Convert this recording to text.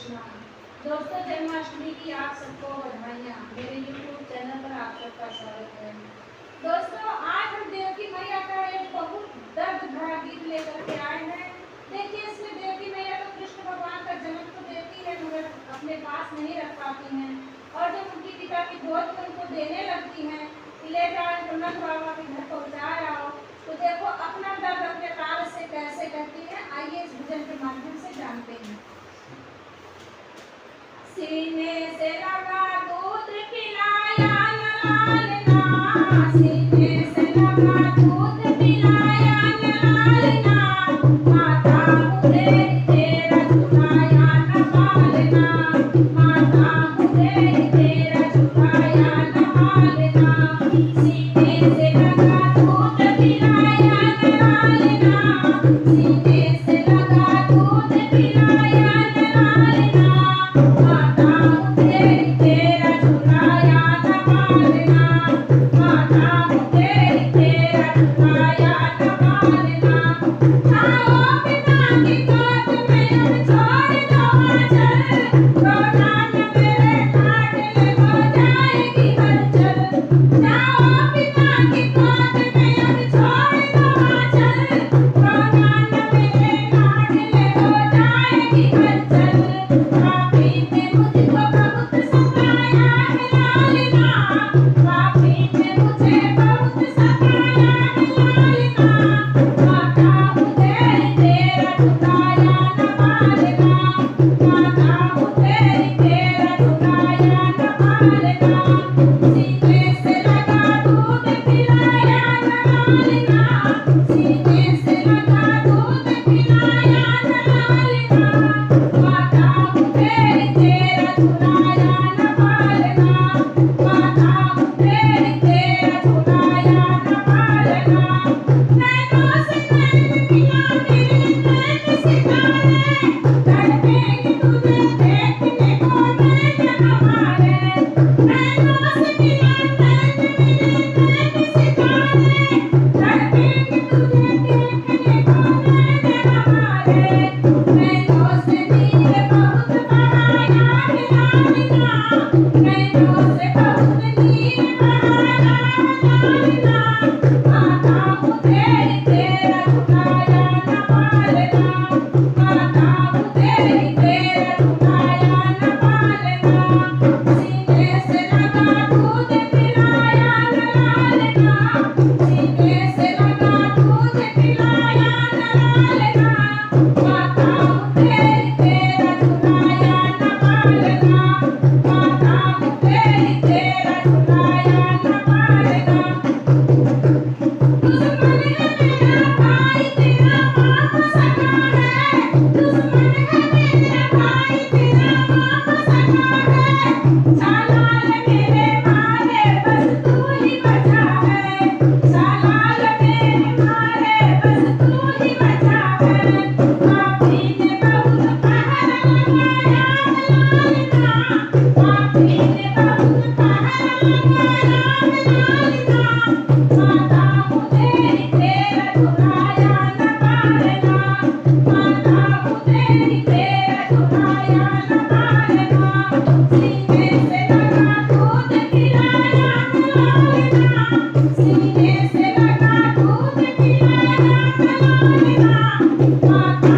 कृष्णा। दोस्तों, जन्माष्टमी की आप सबको बधाइयाँ। मेरे YouTube चैनल पर आप सबका स्वागत है। दोस्तों, आज हम देवकी मैया का एक बहुत दर्द भरा गीत लेकर के आए हैं। देखिए, इसमें देवकी मैया तो कृष्ण भगवान का जन्म तो देती है मगर अपने पास नहीं रख पाती हैं, और जब उनकी पिता की गोद में उनको देने लगती हैं कि ले जाओ नंद बाबा के घर पहुँचाए आओ, तो देखो अपना दर्द अपने ताल से कैसे कहती है। आइए इस भजन के माध्यम से जानते हैं। सीने से लगा दूध पिलाया लालना, सीने से लगा दूध पिलाया लालना, माता मुझे तेरा झुलाया न पालना, माता मुझे तेरा झुलाया न पालना। सीने से लगा दूध पिलाया लालना, सीने से लगा दूध पिलाया लालना, माता मुझे तेरा झुलाया न पालना, माता मुझे तेरा झुलाया न पालना। आओ पिता की गोद में अब छोड़ दो आंचल, रोना न मेरे लाडले हो जाएगी हलचल। जाओ पिता की गोद में अब छोड़ दो आंचल, रोना न मेरे लाडले हो जाएगी हलचल। पापी ने मुझको बहुत सताया है लालना, पापी ने मुझे बहुत सताया है लालना, माता मुझे तेरा झुलाया न पालना, माता मुझे तेरा झुलाया न पालना। सीने से लगा दूध पिलाया लालना, सीने से लगा दूध पिलाया लालना, माता मुझे तेरा झुलाया न पालना, माता मुझे तेरा झुलाया न पालना। नैनों से नैन मिला मेरे नैन सितारे, तड़पेंगे तुझे देखने को नैन हमारे। नैनों से मिला नैन मेरे नैन सितारे, तड़पेंगे तुझे देखने को नैन हमारे। नैनों से नीर बहुत बहाया है लालना, नैनों से बहुत नीर बहाया है लालना, माता मुझे तेरा झुलाया न पालना, माता मुझे तेरा झुलाया न पालना। सीने से लगा दूध पिलाया लालना, सीने से लगा दूध पिलाया लालना, माता मुझे तेरा झुलाया न पालना, माता मुझे तेरा झुलाया न पालना। दुश्मन है मेरा भाई तेरा बाप सगा है, दुश्मन है मेरा भाई तेरा बाप सगा है। सालाल मेरे मारे बस तू ही बचा है, सालाल मेरे मारे बस तू ही बचा है। पापी ने बहुत पहर लगाया है लालना, पापी ने बहुत पहर लगाया है लालना, माता मुझे तेरा झुलाया न पालना, माता मुझे तेरा झुलाया न पालना। सीने से लगा दूध पिलाया लालना, सीने से लगा दूध पिलाया लालना, माता